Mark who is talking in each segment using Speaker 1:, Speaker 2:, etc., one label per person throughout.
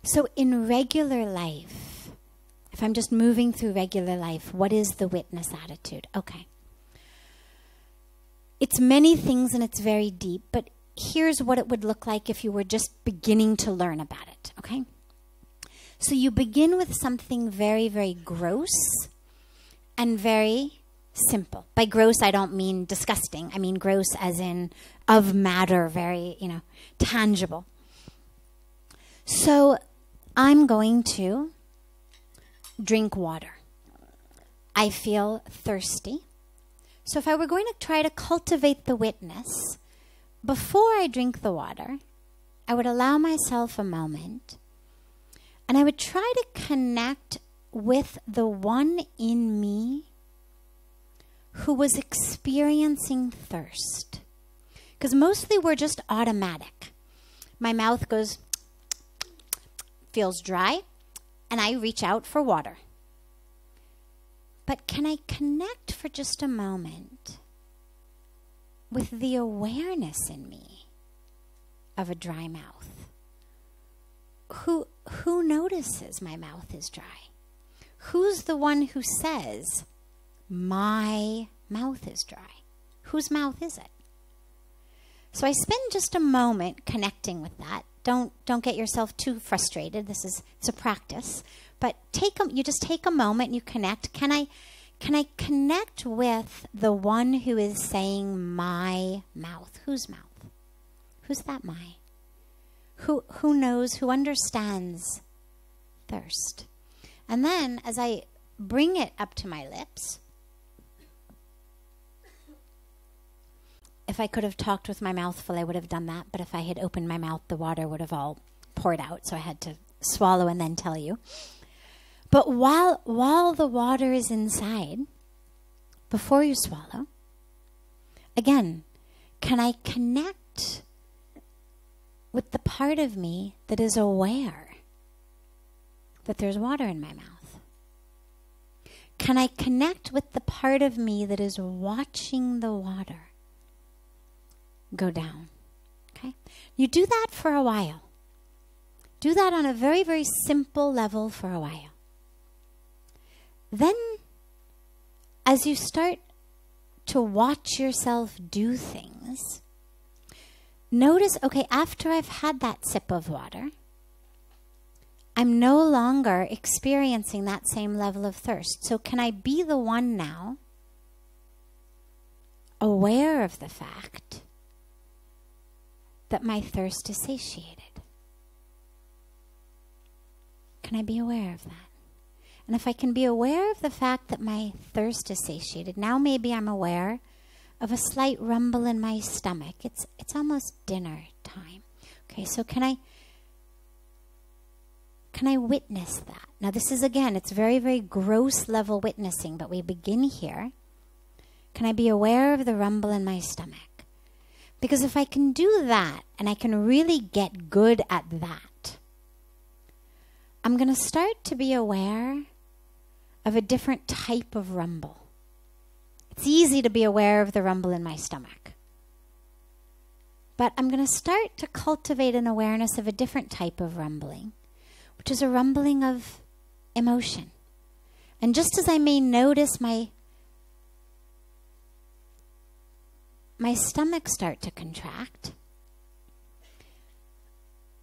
Speaker 1: So in regular life, if I'm just moving through regular life, what is the witness attitude? Okay. It's many things and it's very deep, but here's what it would look like if you were just beginning to learn about it, okay? So you begin with something very, very gross and very simple. By gross, I don't mean disgusting. I mean gross as in of matter, very, tangible. So I'm going to drink water. I feel thirsty. So if I were going to try to cultivate the witness, before I drink the water, I would allow myself a moment and I would try to connect with the one in me who was experiencing thirst. Because mostly we're just automatic. My mouth goes, feels dry, and I reach out for water. But can I connect for just a moment with the awareness in me of a dry mouth? Who notices my mouth is dry? Who's the one who says, my mouth is dry? Whose mouth is it? So I spend just a moment connecting with that. Don't get yourself too frustrated. It's a practice. But you just take a moment and you connect. Can I connect with the one who is saying my mouth? Whose mouth? Who's that my? Who knows, who understands thirst? And then as I bring it up to my lips, if I could have talked with my mouth full, I would have done that. But if I had opened my mouth, the water would have all poured out. So I had to swallow and then tell you. But while the water is inside, before you swallow, again, can I connect with the part of me that is aware that there's water in my mouth? Can I connect with the part of me that is watching the water go down? Okay? You do that for a while. Do that on a very, very simple level for a while. Then, as you start to watch yourself do things, notice, okay, after I've had that sip of water, I'm no longer experiencing that same level of thirst. So can I be the one now aware of the fact that my thirst is satiated? Can I be aware of that? And if I can be aware of the fact that my thirst is satiated, now maybe I'm aware of a slight rumble in my stomach. It's almost dinner time. Okay, so can I witness that? Now this is, again, it's very, very gross level witnessing, but we begin here. Can I be aware of the rumble in my stomach? Because if I can do that, and I can really get good at that, I'm going to start to be aware of a different type of rumble. It's easy to be aware of the rumble in my stomach. But I'm going to start to cultivate an awareness of a different type of rumbling, which is a rumbling of emotion. And just as I may notice my stomach start to contract,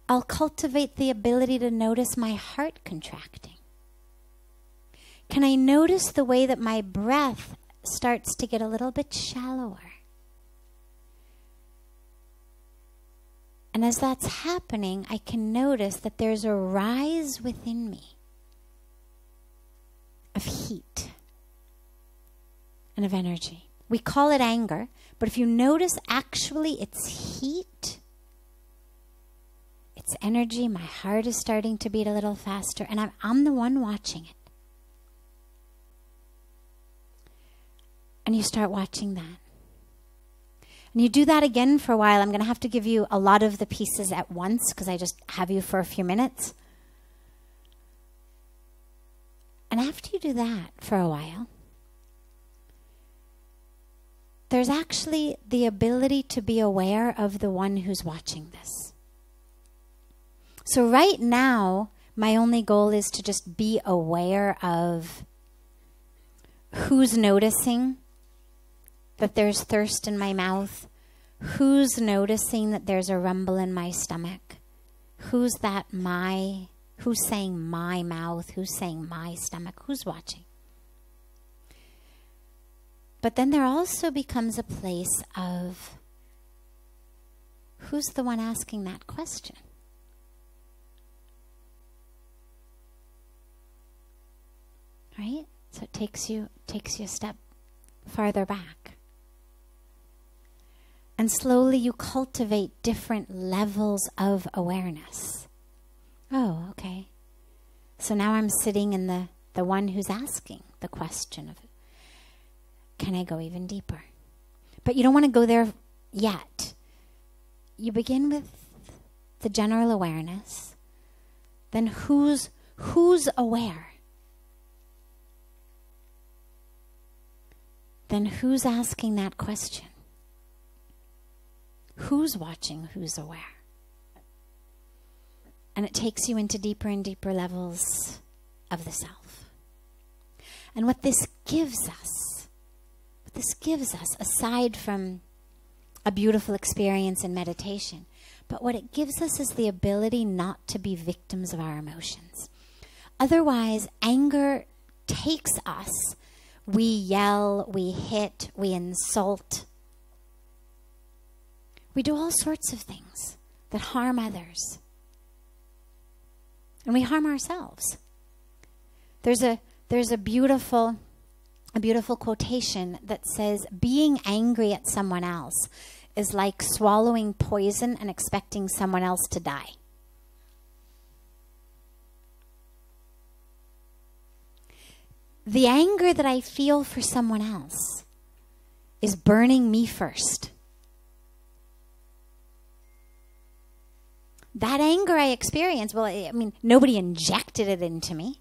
Speaker 1: I'll cultivate the ability to notice my heart contracting. Can I notice the way that my breath starts to get a little bit shallower? And as that's happening, I can notice that there's a rise within me of heat and of energy. We call it anger, but if you notice, actually it's heat, it's energy. My heart is starting to beat a little faster, and I'm the one watching it. And you start watching that. And you do that again for a while. I'm going to have to give you a lot of the pieces at once because I just have you for a few minutes. And after you do that for a while, there's actually the ability to be aware of the one who's watching this. So right now, my only goal is to just be aware of who's noticing that there's thirst in my mouth, who's noticing that there's a rumble in my stomach, who's saying my mouth, who's saying my stomach, who's watching. But then there also becomes a place of who's the one asking that question? Right? So it takes you a step farther back. And slowly you cultivate different levels of awareness. Oh, okay. So now I'm sitting in the one who's asking the question of, can I go even deeper? But you don't want to go there yet. You begin with the general awareness. Then who's aware? Then who's asking that question? Who's watching? Who's aware? And it takes you into deeper and deeper levels of the self. And what this gives us, aside from a beautiful experience in meditation, but what it gives us is the ability not to be victims of our emotions. Otherwise, anger takes us. We yell, we hit, we insult. We do all sorts of things that harm others. And we harm ourselves. There's a beautiful quotation that says, being angry at someone else is like swallowing poison and expecting someone else to die. The anger that I feel for someone else is burning me first. That anger I experience, well, I mean, nobody injected it into me.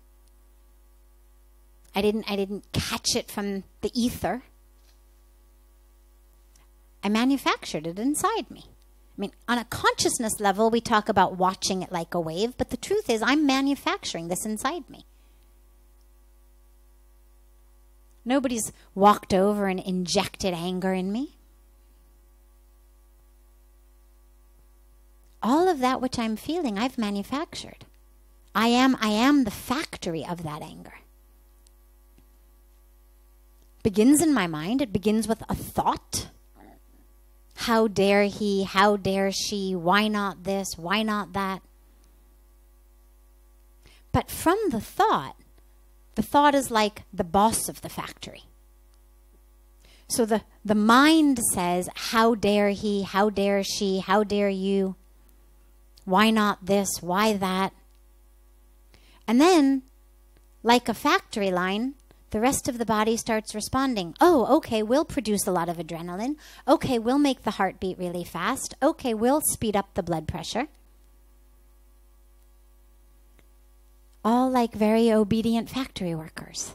Speaker 1: I didn't catch it from the ether. I manufactured it inside me. I mean, on a consciousness level, we talk about watching it like a wave, but the truth is I'm manufacturing this inside me. Nobody's walked over and injected anger in me. All of that which I'm feeling, I've manufactured. I am the factory of that anger. Begins in my mind. It begins with a thought. How dare he? How dare she? Why not this? Why not that? But from the thought is like the boss of the factory. So the mind says, how dare he? How dare she? How dare you? Why not this? Why that? And then, like a factory line, the rest of the body starts responding. Oh, okay, we'll produce a lot of adrenaline. Okay, we'll make the heart beat really fast. Okay, we'll speed up the blood pressure. All like very obedient factory workers.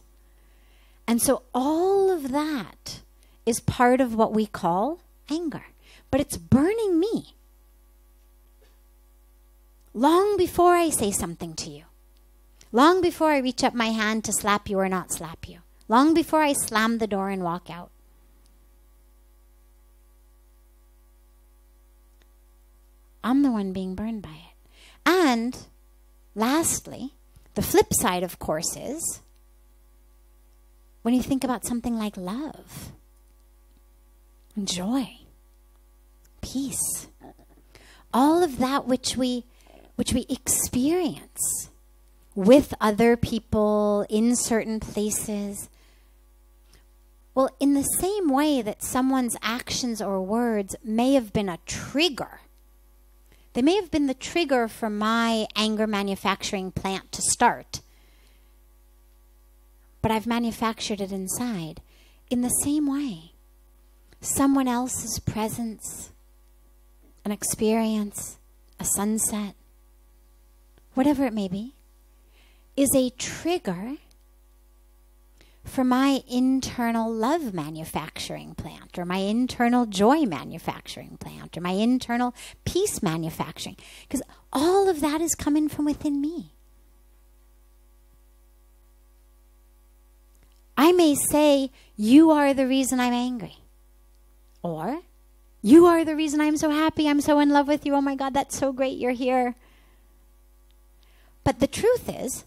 Speaker 1: And so all of that is part of what we call anger. But it's burning me. Long before I say something to you. Long before I reach up my hand to slap you or not slap you. Long before I slam the door and walk out. I'm the one being burned by it. And lastly, the flip side, of course, is when you think about something like love, and joy, peace, all of that which we experience with other people in certain places. Well, in the same way that someone's actions or words may have been a trigger, they may have been the trigger for my anger manufacturing plant to start, but I've manufactured it inside. In the same way, someone else's presence, an experience, a sunset, whatever it may be, is a trigger for my internal love manufacturing plant, or my internal joy manufacturing plant, or my internal peace manufacturing? Because all of that is coming from within me. I may say, you are the reason I'm angry. Or, you are the reason I'm so happy, I'm so in love with you, oh my God, that's so great, you're here. But the truth is,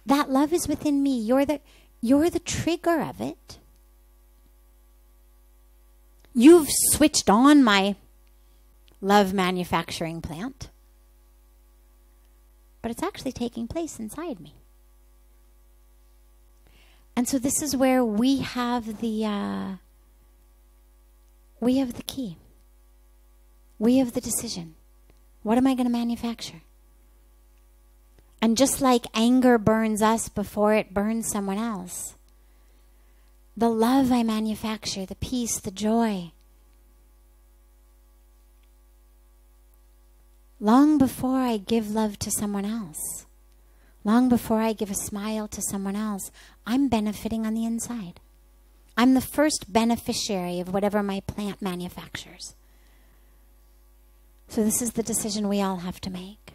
Speaker 1: that love is within me. You're the trigger of it. You've switched on my love manufacturing plant. But it's actually taking place inside me. And so this is where we have the key. We have the decision. What am I going to manufacture? And just like anger burns us before it burns someone else, the love I manufacture, the peace, the joy, long before I give love to someone else, long before I give a smile to someone else, I'm benefiting on the inside. I'm the first beneficiary of whatever my plant manufactures. So this is the decision we all have to make.